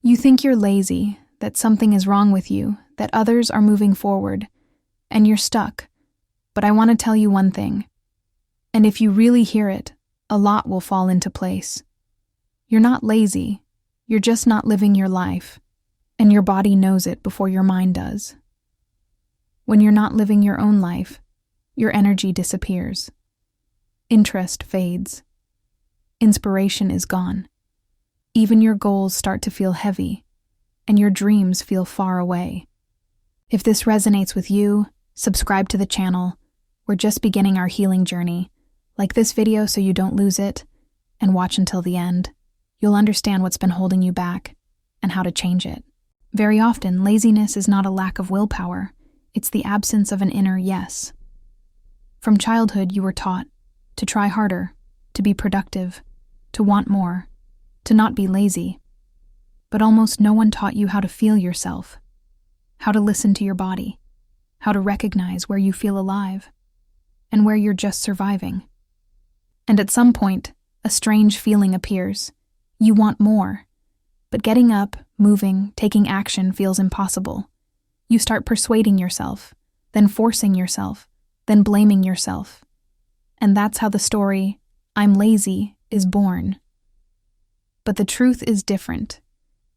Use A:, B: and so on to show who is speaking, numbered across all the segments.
A: You think you're lazy, that something is wrong with you, that others are moving forward, and you're stuck. But I want to tell you one thing. And if you really hear it, a lot will fall into place. You're not lazy, you're just not living your life, and your body knows it before your mind does. When you're not living your own life, your energy disappears. Interest fades. Inspiration is gone. Even your goals start to feel heavy, and your dreams feel far away. If this resonates with you, subscribe to the channel. We're just beginning our healing journey. Like this video so you don't lose it, and watch until the end. You'll understand what's been holding you back and how to change it. Very often, laziness is not a lack of willpower. It's the absence of an inner yes. From childhood, you were taught to try harder, to be productive, to want more, to not be lazy. But almost no one taught you how to feel yourself, how to listen to your body, how to recognize where you feel alive, and where you're just surviving. And at some point, a strange feeling appears. You want more. But getting up, moving, taking action feels impossible. You start persuading yourself, then forcing yourself, then blaming yourself. And that's how the story, "I'm lazy," is born. But the truth is different.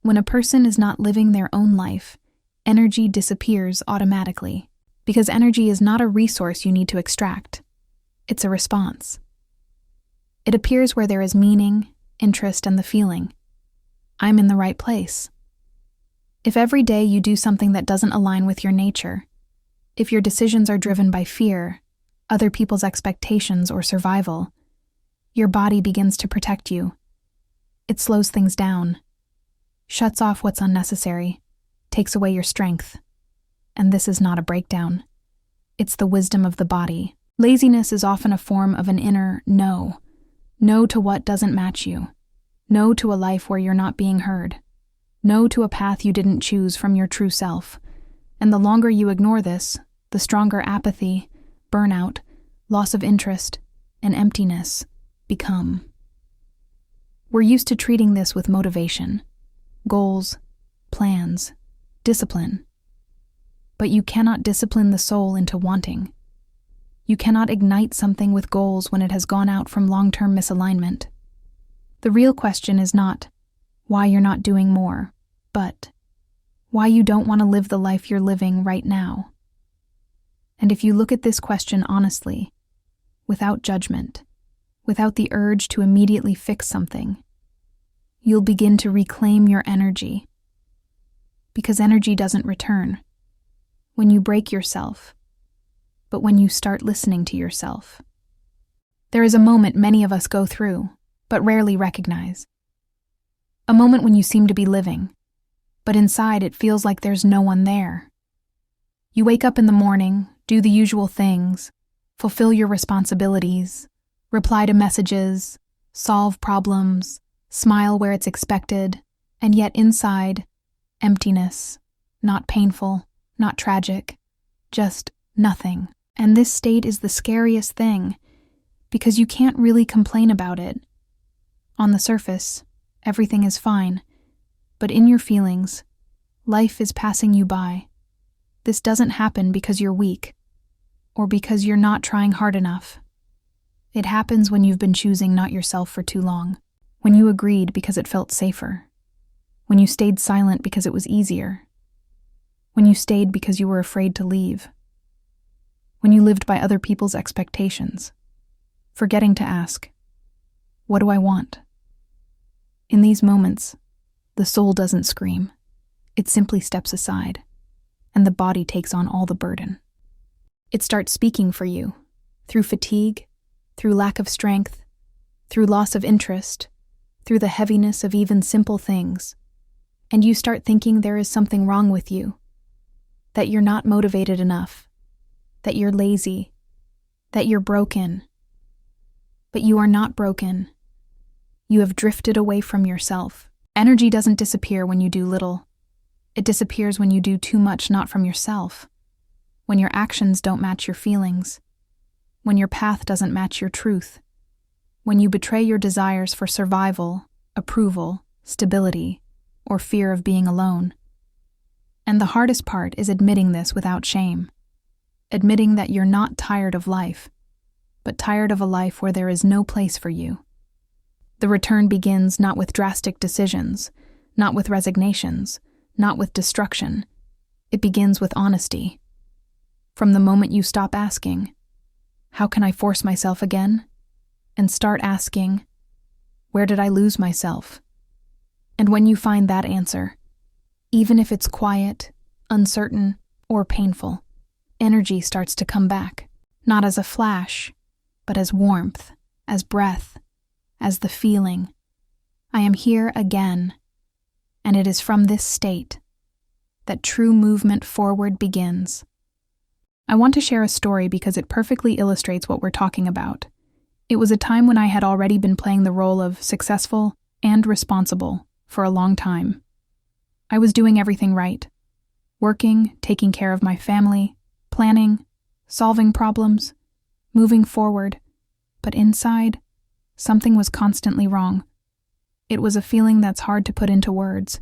A: When a person is not living their own life, energy disappears automatically. Because energy is not a resource you need to extract. It's a response. It appears where there is meaning, interest, and the feeling, I'm in the right place. If every day you do something that doesn't align with your nature, if your decisions are driven by fear, other people's expectations, or survival, your body begins to protect you. It slows things down, shuts off what's unnecessary, takes away your strength. And this is not a breakdown. It's the wisdom of the body. Laziness is often a form of an inner no. No to what doesn't match you. No to a life where you're not being heard. No to a path you didn't choose from your true self. And the longer you ignore this, the stronger apathy, burnout, loss of interest, and emptiness become. We're used to treating this with motivation, goals, plans, discipline. But you cannot discipline the soul into wanting. You cannot ignite something with goals when it has gone out from long-term misalignment. The real question is not why you're not doing more, but why you don't want to live the life you're living right now. And if you look at this question honestly, without judgment, without the urge to immediately fix something, you'll begin to reclaim your energy. Because energy doesn't return when you break yourself, but when you start listening to yourself. There is a moment many of us go through, but rarely recognize. A moment when you seem to be living, but inside it feels like there's no one there. You wake up in the morning, do the usual things, fulfill your responsibilities, reply to messages, solve problems, smile where it's expected, and yet inside, emptiness, not painful, not tragic, just nothing. And this state is the scariest thing, because you can't really complain about it. On the surface, everything is fine, but in your feelings, life is passing you by. This doesn't happen because you're weak, or because you're not trying hard enough. It happens when you've been choosing not yourself for too long, when you agreed because it felt safer, when you stayed silent because it was easier, when you stayed because you were afraid to leave, when you lived by other people's expectations, forgetting to ask, what do I want? In these moments, the soul doesn't scream. It simply steps aside, and the body takes on all the burden. It starts speaking for you, through fatigue, through lack of strength, through loss of interest, through the heaviness of even simple things. And you start thinking there is something wrong with you, that you're not motivated enough, that you're lazy, that you're broken. But you are not broken. You have drifted away from yourself. Energy doesn't disappear when you do little. It disappears when you do too much not from yourself, when your actions don't match your feelings, when your path doesn't match your truth, when you betray your desires for survival, approval, stability, or fear of being alone. And the hardest part is admitting this without shame. Admitting that you're not tired of life, but tired of a life where there is no place for you. The return begins not with drastic decisions, not with resignations, not with destruction. It begins with honesty. From the moment you stop asking, "How can I force myself again?" and start asking, "Where did I lose myself?" And when you find that answer, even if it's quiet, uncertain, or painful, energy starts to come back, not as a flash, but as warmth, as breath, as the feeling, "I am here again." And it is from this state that true movement forward begins. I want to share a story because it perfectly illustrates what we're talking about. It was a time when I had already been playing the role of successful and responsible for a long time. I was doing everything right. Working, taking care of my family, planning, solving problems, moving forward. But inside, something was constantly wrong. It was a feeling that's hard to put into words,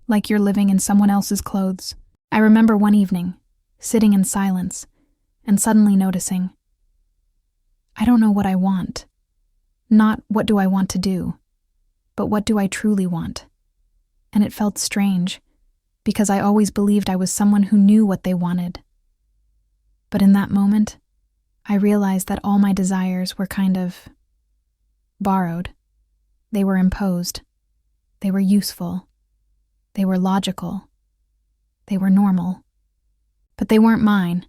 A: like you're living in someone else's clothes. I remember one evening, sitting in silence, and suddenly noticing, I don't know what I want. Not what do I want to do, but what do I truly want? And it felt strange, because I always believed I was someone who knew what they wanted. But in that moment, I realized that all my desires were kind of borrowed. They were imposed. They were useful. They were logical. They were normal. But they weren't mine.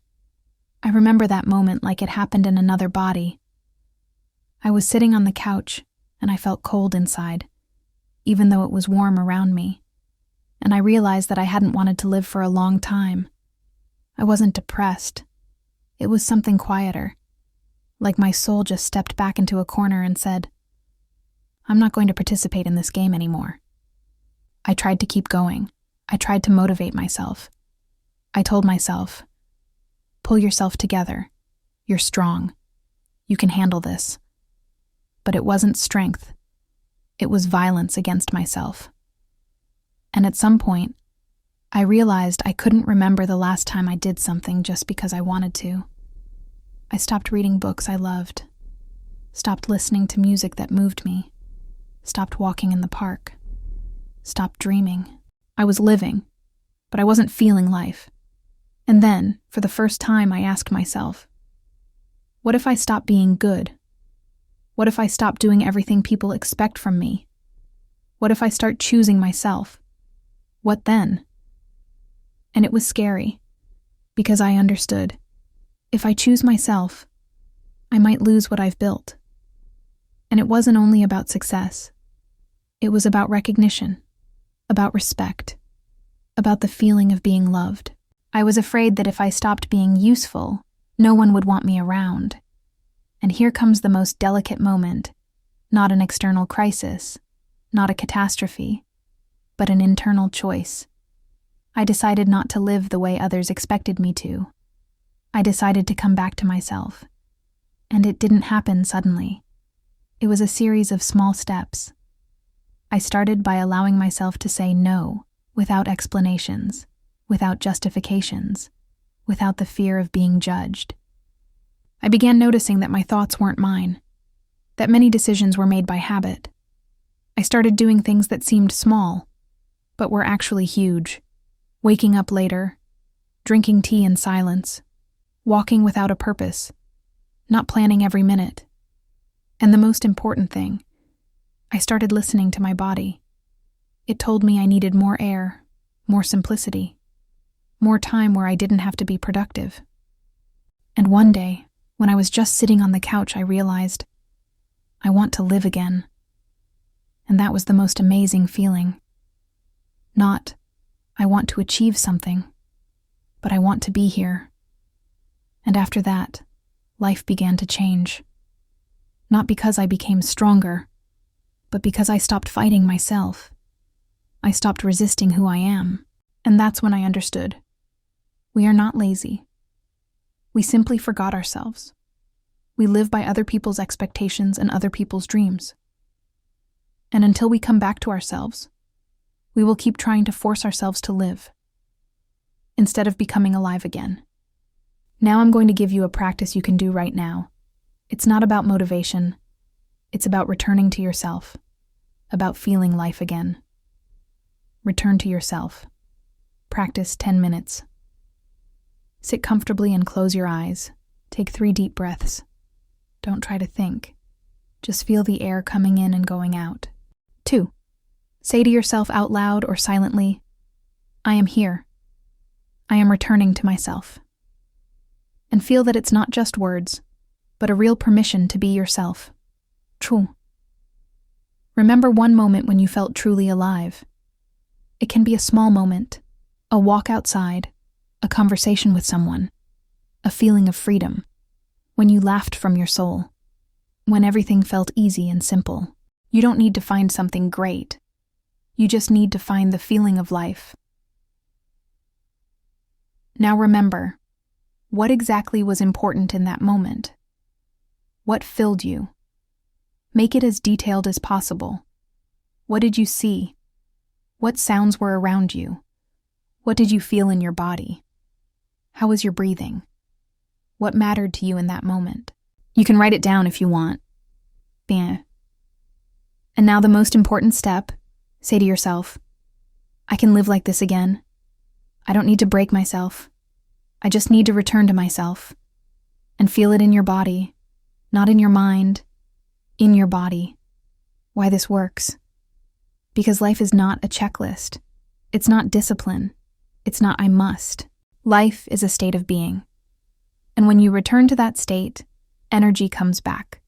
A: I remember that moment like it happened in another body. I was sitting on the couch, and I felt cold inside, even though it was warm around me. And I realized that I hadn't wanted to live for a long time. I wasn't depressed. It was something quieter, like my soul just stepped back into a corner and said, I'm not going to participate in this game anymore. I tried to keep going. I tried to motivate myself. I told myself, pull yourself together. You're strong. You can handle this. But it wasn't strength. It was violence against myself. And at some point, I realized I couldn't remember the last time I did something just because I wanted to. I stopped reading books I loved, stopped listening to music that moved me, stopped walking in the park, stopped dreaming. I was living, but I wasn't feeling life. And then, for the first time, I asked myself, what if I stop being good? What if I stop doing everything people expect from me? What if I start choosing myself? What then? And it was scary, because I understood. If I choose myself, I might lose what I've built. And it wasn't only about success. It was about recognition, about respect, about the feeling of being loved. I was afraid that if I stopped being useful, no one would want me around. And here comes the most delicate moment, not an external crisis, not a catastrophe, but an internal choice. I decided not to live the way others expected me to. I decided to come back to myself. And it didn't happen suddenly. It was a series of small steps. I started by allowing myself to say no, without explanations, without justifications, without the fear of being judged. I began noticing that my thoughts weren't mine, that many decisions were made by habit. I started doing things that seemed small, but were actually huge. Waking up later, drinking tea in silence, walking without a purpose, not planning every minute. And the most important thing, I started listening to my body. It told me I needed more air, more simplicity, more time where I didn't have to be productive. And one day, when I was just sitting on the couch, I realized, I want to live again. And that was the most amazing feeling. Not, I want to achieve something, but I want to be here. And after that, life began to change. Not because I became stronger, but because I stopped fighting myself. I stopped resisting who I am. And that's when I understood. We are not lazy. We simply forgot ourselves. We live by other people's expectations and other people's dreams. And until we come back to ourselves, we will keep trying to force ourselves to live, instead of becoming alive again. Now I'm going to give you a practice you can do right now. It's not about motivation. It's about returning to yourself, about feeling life again. Return to yourself. Practice 10 minutes. Sit comfortably and close your eyes. Take 3 deep breaths. Don't try to think. Just feel the air coming in and going out. 2. Say to yourself out loud or silently, I am here. I am returning to myself. And feel that it's not just words, but a real permission to be yourself. True. Remember one moment when you felt truly alive. It can be a small moment, a walk outside, a conversation with someone, a feeling of freedom, when you laughed from your soul, when everything felt easy and simple. You don't need to find something great. You just need to find the feeling of life. Now remember, what exactly was important in that moment? What filled you? Make it as detailed as possible. What did you see? What sounds were around you? What did you feel in your body? How was your breathing? What mattered to you in that moment? You can write it down if you want. Bien. And now the most important step, say to yourself, I can live like this again. I don't need to break myself. I just need to return to myself and feel it in your body, not in your mind, in your body. Why this works? Because life is not a checklist. It's not discipline. It's not I must. Life is a state of being. And when you return to that state, energy comes back.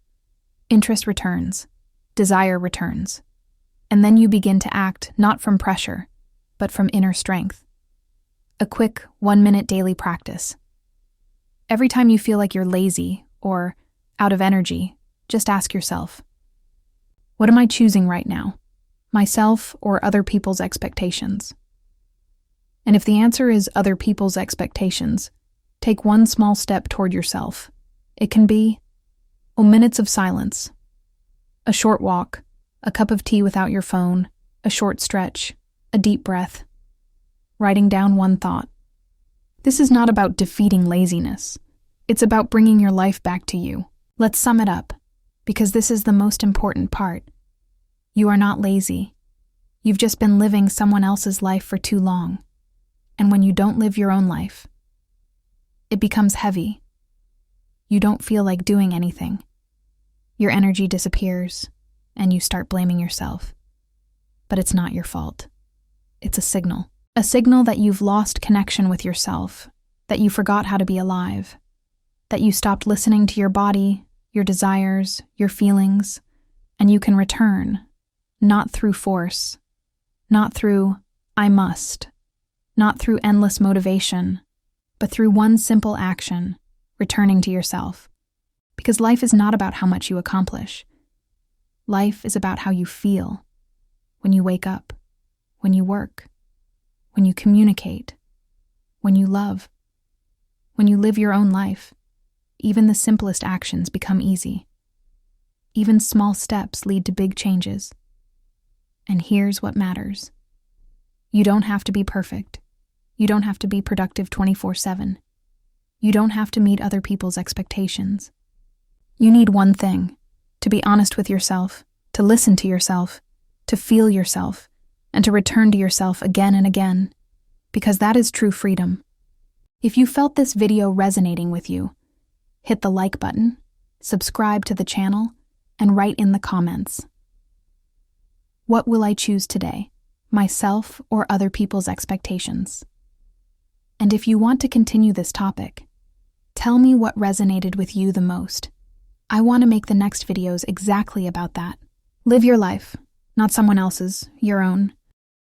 A: Interest returns. Desire returns. And then you begin to act not from pressure, but from inner strength. A quick 1-minute daily practice. Every time you feel like you're lazy or out of energy, just ask yourself, what am I choosing right now? Myself or other people's expectations? And if the answer is other people's expectations, take one small step toward yourself. It can be minutes of silence, a short walk, a cup of tea without your phone, a short stretch, a deep breath, writing down one thought. This is not about defeating laziness. It's about bringing your life back to you. Let's sum it up, because this is the most important part. You are not lazy. You've just been living someone else's life for too long. And when you don't live your own life, it becomes heavy. You don't feel like doing anything. Your energy disappears, and you start blaming yourself. But it's not your fault. It's a signal that you've lost connection with yourself, that you forgot how to be alive, that you stopped listening to your body, your desires, your feelings, and you can return, not through force, not through I must, not through endless motivation, but through one simple action, returning to yourself. Because life is not about how much you accomplish. Life is about how you feel when you wake up, when you work, when you communicate, when you love, when you live your own life. Even the simplest actions become easy. Even small steps lead to big changes. And here's what matters. You don't have to be perfect. You don't have to be productive 24/7. You don't have to meet other people's expectations. You need one thing, to be honest with yourself, to listen to yourself, to feel yourself, and to return to yourself again and again, because that is true freedom. If you felt this video resonating with you, hit the like button, subscribe to the channel, and write in the comments. What will I choose today, myself or other people's expectations? And if you want to continue this topic, tell me what resonated with you the most. I want to make the next videos exactly about that. Live your life, not someone else's, your own.